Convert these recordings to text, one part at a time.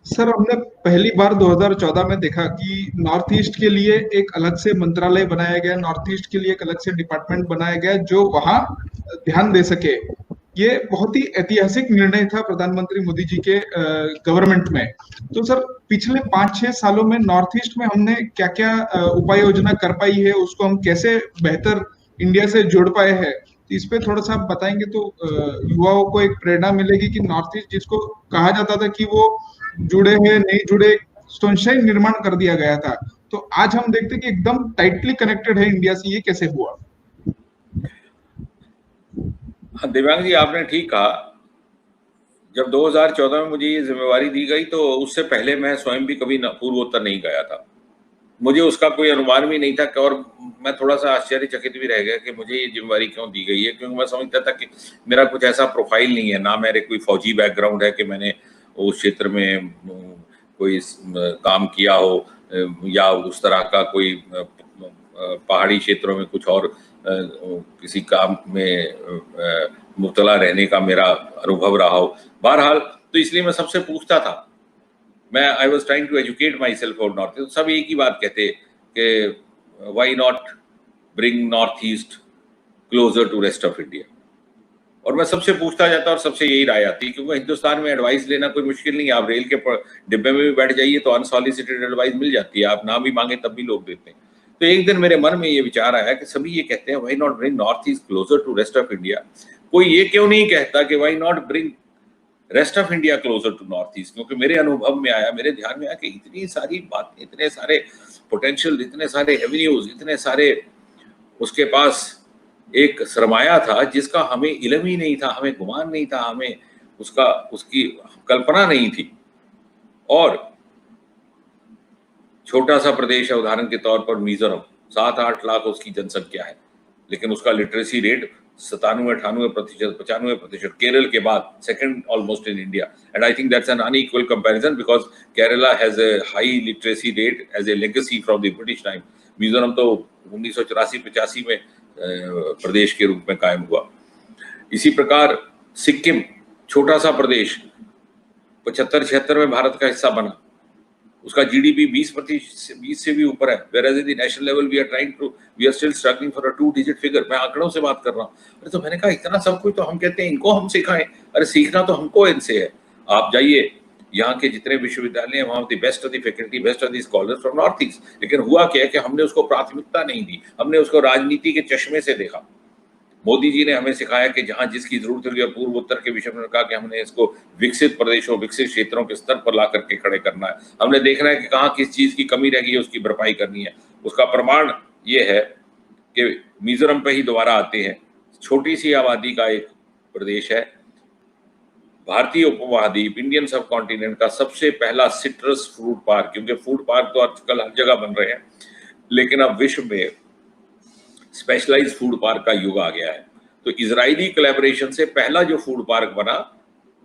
Sir, हमने पहली बार 2014 में देखा कि नॉर्थ ईस्ट के लिए एक अलग से मंत्रालय बनाया गया, नॉर्थ ईस्ट के लिए एक अलग से डिपार्टमेंट बनाया गया जो वहां ध्यान दे सके। ये बहुत ही ऐतिहासिक निर्णय था प्रधानमंत्री मोदी जी के गवर्नमेंट में। तो सर, पिछले 5-6 सालों में नॉर्थ ईस्ट में हमने क्या क्या उपाय योजना कर पाई है, उसको हम कैसे बेहतर इंडिया से जोड़ पाए हैं, तो इस पे थोड़ा सा आप बताएंगे तो युवाओं को एक प्रेरणा मिलेगी कि नॉर्थ ईस्ट, जिसको कहा जाता था कि वो जुड़े हैं नहीं जुड़े, संशय निर्माण कर दिया गया था, तो आज हम देखते हैं कि एकदम टाइटली कनेक्टेड है इंडिया से। ये कैसे हुआ? हाँ दिव्यांग जी, आपने ठीक कहा। जब 2014 में मुझे ये जिम्मेवारी दी गई तो उससे पहले मैं स्वयं भी कभी पूर्वोत्तर नहीं गया था। मुझे उसका कोई अनुमान भी नहीं था और मैं थोड़ा सा आश्चर्यचकित भी रह गया कि मुझे ये जिम्मेवारी क्यों दी गई है, क्योंकि मैं समझता था कि मेरा कुछ ऐसा प्रोफाइल नहीं है, ना मेरे कोई फौजी बैकग्राउंड है कि मैंने उस क्षेत्र में कोई काम किया हो, या उस तरह का कोई पहाड़ी क्षेत्रों में कुछ और किसी काम में मुब्तला रहने का मेरा अनुभव रहा हो। बहरहाल तो इसलिए मैं सबसे पूछता था। मैं I was trying to educate myself for North East. सब एक ही बात कहते कि why not bring North East closer to rest of India. और मैं सबसे पूछता जाता और सबसे यही राय आती, क्योंकि हिंदुस्तान में एडवाइस लेना कोई मुश्किल नहीं है। आप रेल के डिब्बे में भी बैठ जाइए तो अनसॉलिसिटेड एडवाइस मिल जाती है, आप ना भी मांगे तब भी लोग देते हैं। तो एक दिन मेरे मन में ये विचार आया कि सभी ये कहते हैं why not bring North East closer to rest of India, कोई ये क्यों नहीं कहता कि why not bring rest of India closer to North East. क्योंकि मेरे अनुभव में आया, मेरे ध्यान में आया कि इतनी सारी बातें, इतने सारे पोटेंशियल, इतने सारे एवेन्यूज, इतने सारे उसके पास एक सरमाया था जिसका हमें इल्म ही नहीं था, हमें गुमान नहीं था, हमें उसकी कल्पना नहीं थी। और छोटा सा प्रदेश है, उदाहरण के तौर पर मिजोरम, 7-8 लाख उसकी जनसंख्या है, लेकिन उसका लिटरेसी रेट 97-98%, 95%, केरल के बाद second almost in India. And I think that's an unequal comparison because Kerala has a high literacy rate as a legacy from the British time. Mizoram तो 1984-85 में प्रदेश के रूप में कायम हुआ। इसी प्रकार सिक्किम, छोटा सा प्रदेश, 75-76 में भारत का हिस्सा बना, उसका जीडीपी 20% से भी ऊपर है, whereas at the national level we are still struggling for a 2-digit figure। मैं आंकड़ों से बात कर रहा हूँ। अरे तो मैंने कहा इतना सब कुछ तो हम कहते हैं इनको हम सिखाएं, अरे सीखना तो हमको इनसे है। आप जाइए, यहाँ के जितने विश्वविद्यालय हैं वहाँ the best of the faculty, best of the scholars from north east. लेकिन हुआ क्या कि हमने उसको प्राथमिकता नहीं दी, हमने उसको राजनीति के चश्मे से देखा। मोदी जी ने हमें सिखाया कि जहां जिसकी जरूरत होगी, और पूर्व उत्तर के विषय में कहा कि हमने इसको विकसित प्रदेशों, विकसित क्षेत्रों के स्तर पर ला करके खड़े करना है। हमने देखना है कि कहाँ किस चीज की कमी रह गई है, उसकी भरपाई करनी है। उसका प्रमाण ये है कि मिजोरम पे ही दोबारा आते हैं। छोटी सी आबादी का एक प्रदेश है, भारतीय उपमहाद्वीप, इंडियन सब कॉन्टिनेंट का सबसे पहला सिट्रस फ्रूट पार्क, क्योंकि फूड पार्क तो आजकल हर जगह बन रहे हैं, लेकिन अब विश्व में स्पेशलाइज्ड फूड पार्क का युग आ गया है। तो इजरायली कोलैबोरेशन से पहला जो फूड पार्क बना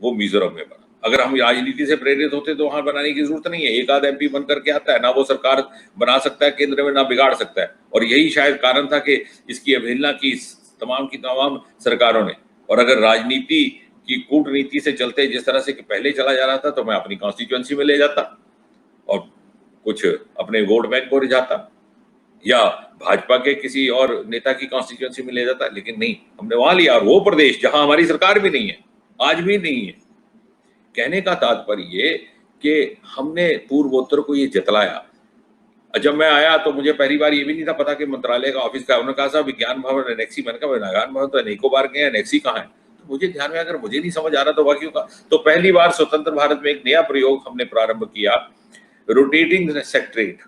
वो मिजोरम में बना। अगर हम राजनीति से प्रेरित होते तो वहां बनाने की जरूरत नहीं है, एक आध एमपी बन करके आता है, ना वो सरकार बना सकता है केंद्र में, ना बिगाड़ सकता है। और यही शायद कारण था कि इसकी अवहेलना की तमाम की तमाम सरकारों ने। और अगर राजनीति की कूटनीति से चलते जिस तरह से पहले चला जा रहा था तो मैं अपनी कॉन्स्टिट्यूएंसी में ले जाता और कुछ अपने वोट बैंक को रिझाता, या भाजपा के किसी और नेता की कॉन्स्टिट्यूएंसी में ले जाता। लेकिन नहीं, हमने वहां लिया, और वो प्रदेश जहां हमारी सरकार भी नहीं है, आज भी नहीं है। कहने का तात्पर्य ये कि हमने पूर्वोत्तर को ये जतलाया। जब मैं आया तो मुझे पहली बार ये भी नहीं था पता कि मंत्रालय का ऑफिस का। उन्होंने कहा साहब विज्ञान भवन एनेक्सी। मैंने कहा विज्ञान भवन तो अनेकों बार गए, एनेक्सी कहाँ है? तो मुझे ध्यान में, अगर मुझे नहीं समझ आ रहा तो बाकियों का। तो पहली बार स्वतंत्र भारत में एक नया प्रयोग हमने प्रारंभ किया, रोटेटिंग सेक्रेटरीट।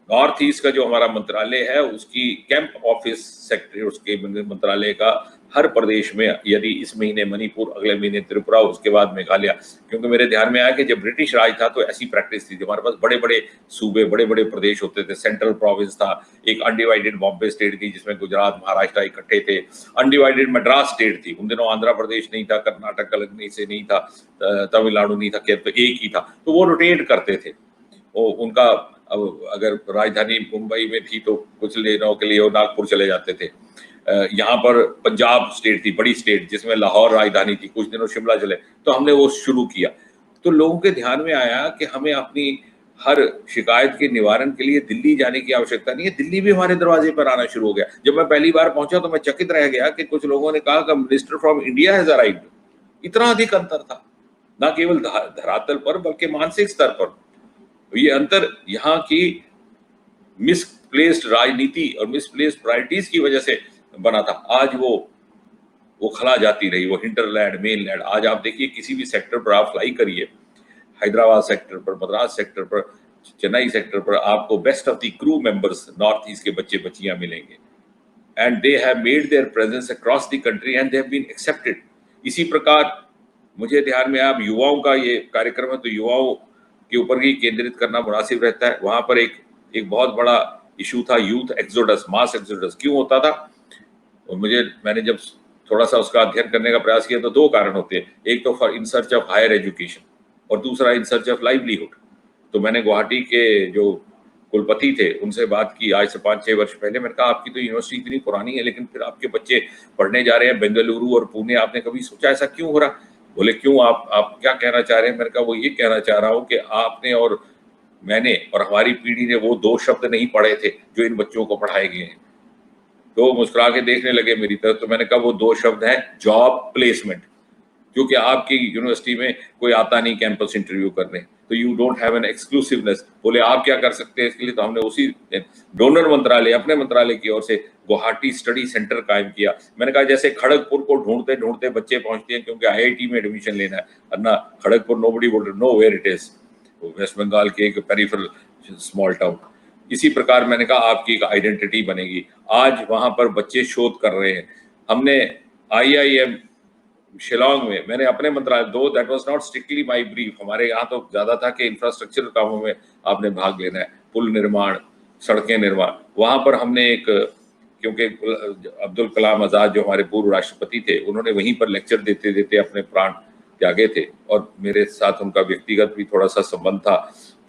नॉर्थ ईस्ट का जो हमारा मंत्रालय है उसकी कैंप ऑफिस सेक्रेटरी, उसके मंत्रालय का हर प्रदेश में, यदि इस महीने मणिपुर, अगले महीने त्रिपुरा, उसके बाद मेघालय। क्योंकि मेरे ध्यान में आया कि जब ब्रिटिश राज था तो ऐसी प्रैक्टिस थी, हमारे पास बड़े बड़े सूबे, बड़े बड़े प्रदेश होते थे। सेंट्रल प्रोविंस था, एक अनडिवाइडेड बॉम्बे स्टेट थी जिसमें गुजरात, महाराष्ट्र इकट्ठे थे, अनडिवाइडेड मद्रास स्टेट थी। उन दिनों आंध्र प्रदेश नहीं था, कर्नाटक अलग नहीं से नहीं था, तमिलनाडु नहीं था, तो एक ही था। तो वो रोटेट करते थे। वो उनका, अब अगर राजधानी मुंबई में थी तो कुछ दिनों के लिए वो नागपुर चले जाते थे। यहाँ पर पंजाब स्टेट थी, बड़ी स्टेट, जिसमें लाहौर राजधानी थी, कुछ दिनों शिमला चले। तो हमने वो शुरू किया। तो लोगों के ध्यान में आया कि हमें अपनी हर शिकायत के निवारण के लिए दिल्ली जाने की आवश्यकता नहीं है, दिल्ली भी हमारे दरवाजे पर आना शुरू हो गया। जब मैं पहली बार पहुंचा तो मैं चकित रह गया कि कुछ लोगों ने कहा कि minister from India has arrived. इतना अधिक अंतर था, ना केवल धरातल पर बल्कि मानसिक स्तर पर। ये अंतर यहाँ की मिसप्लेस्ड राजनीति और मिसप्लेस्ड प्रायोरिटीज की वजह से बना था। आज वो खला जाती रही, वो हिंटरलैंड, मेनलैंड। आज आप देखिए किसी भी सेक्टर पर आप फ्लाई करिए, हैदराबाद सेक्टर पर, मद्रास सेक्टर पर, चेन्नई सेक्टर पर, आपको best of the crew members North East के बच्चे बच्चियां मिलेंगे। And they have made their presence across the country and they have been accepted. इसी प्रकार मुझे ध्यान में, आप युवाओं का ये कार्यक्रम है तो युवाओं के ऊपर ही केंद्रित करना मुनासिब रहता है। वहां पर एक बहुत बड़ा इशू था, यूथ एक्सोडस, मास एक्सोडस। क्यों होता था? और मैंने जब थोड़ा सा उसका अध्ययन करने का प्रयास किया तो दो कारण होते हैं, एक तो for in search of higher education और दूसरा इन सर्च ऑफ लाइवलीहुड। तो मैंने गुवाहाटी के जो कुलपति थे उनसे बात की आज से 5-6 वर्ष पहले। मैंने कहा आपकी तो यूनिवर्सिटी इतनी पुरानी है लेकिन फिर आपके बच्चे पढ़ने जा रहे हैं बेंगलुरु और पुणे, आपने कभी सोचा ऐसा क्यों हो रहा? बोले क्यों, आप क्या कहना चाह रहे हैं? मैंने कहा वो ये कहना चाह रहा हूँ कि आपने और मैंने और हमारी पीढ़ी ने वो दो शब्द नहीं पढ़े थे जो इन बच्चों को पढ़ाए गए हैं। तो मुस्कुरा के देखने लगे मेरी तरफ। तो मैंने कहा वो दो शब्द हैं जॉब प्लेसमेंट, क्योंकि आपकी यूनिवर्सिटी में कोई आता नहीं कैंपस इंटरव्यू करने, तो you don't have an exclusiveness. बोले आप क्या कर सकते हैं इसके लिए? तो हमने उसी डोनर मंत्रालय, अपने मंत्रालय की ओर से गुवाहाटी स्टडी सेंटर कायम किया। मैंने कहा जैसे खड़गपुर को ढूंढते ढूंढते बच्चे पहुंचते हैं क्योंकि आईआईटी में एडमिशन लेना है, अन्ना Kharagpur nobody would know where it is, West Bengal के एक पेरिफेरल स्मॉल टाउन। इसी प्रकार मैंने कहा आपकी एक आइडेंटिटी बनेगी। आज वहां पर बच्चे शोध कर रहे हैं। हमने IIM शिलोंग में, मैंने अपने मंत्रालय, दो that was not strictly my brief, हमारे यहाँ तो ज्यादा था कि इंफ्रास्ट्रक्चर कामों में आपने भाग लेना है, पुल निर्माण, सड़कें निर्माण। वहां पर हमने एक, क्योंकि अब्दुल कलाम आजाद जो हमारे पूर्व राष्ट्रपति थे, उन्होंने वहीं पर लेक्चर देते देते अपने प्राण त्यागे थे और मेरे साथ उनका व्यक्तिगत भी थोड़ा सा संबंध था।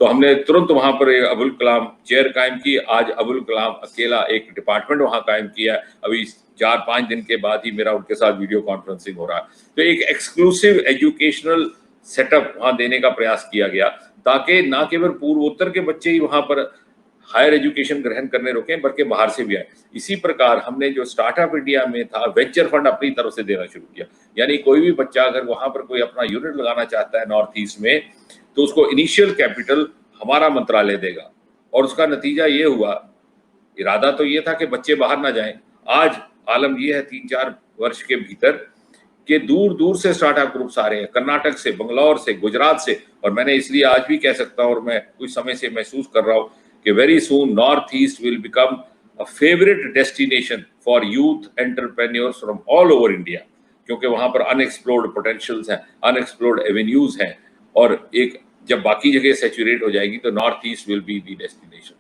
तो हमने तुरंत वहां पर अबुल कलाम चेयर कायम की। आज अबुल कलाम अकेला एक डिपार्टमेंट वहां कायम किया। अभी 4-5 दिन के बाद ही मेरा उनके साथ वीडियो कॉन्फ्रेंसिंग हो रहा है। तो एक एक्सक्लूसिव एजुकेशनल सेटअप वहां देने का प्रयास किया गया ताकि ना केवल पूर्वोत्तर के बच्चे ही वहां पर हायर एजुकेशन ग्रहण करने रुके बल्कि बाहर से भी आए। इसी प्रकार हमने जो स्टार्टअप इंडिया में था, वेंचर फंड अपनी तरफ से देना शुरू किया। यानी कोई भी बच्चा अगर वहां पर कोई अपना यूनिट लगाना चाहता है नॉर्थ ईस्ट में, तो उसको इनिशियल कैपिटल हमारा मंत्रालय देगा। और उसका नतीजा ये हुआ, इरादा तो ये था कि बच्चे बाहर ना जाएं। आज आलम ये है 3-4 वर्ष के भीतर कि दूर दूर से स्टार्टअप ग्रुप्स आ रहे हैं, कर्नाटक से, बंगलौर से, गुजरात से। और मैंने इसलिए आज भी कह सकता हूं और मैं कुछ समय से महसूस कर रहा हूं कि very soon north east will become a favourite destination for youth entrepreneurs from all over India, क्योंकि वहां पर अनएक्सप्लोर्ड पोटेंशियल्स हैं, अनएक्सप्लोर्ड एवेन्यूज हैं। और एक जब बाकी जगह सैचुरेट हो जाएगी तो north east will be the destination.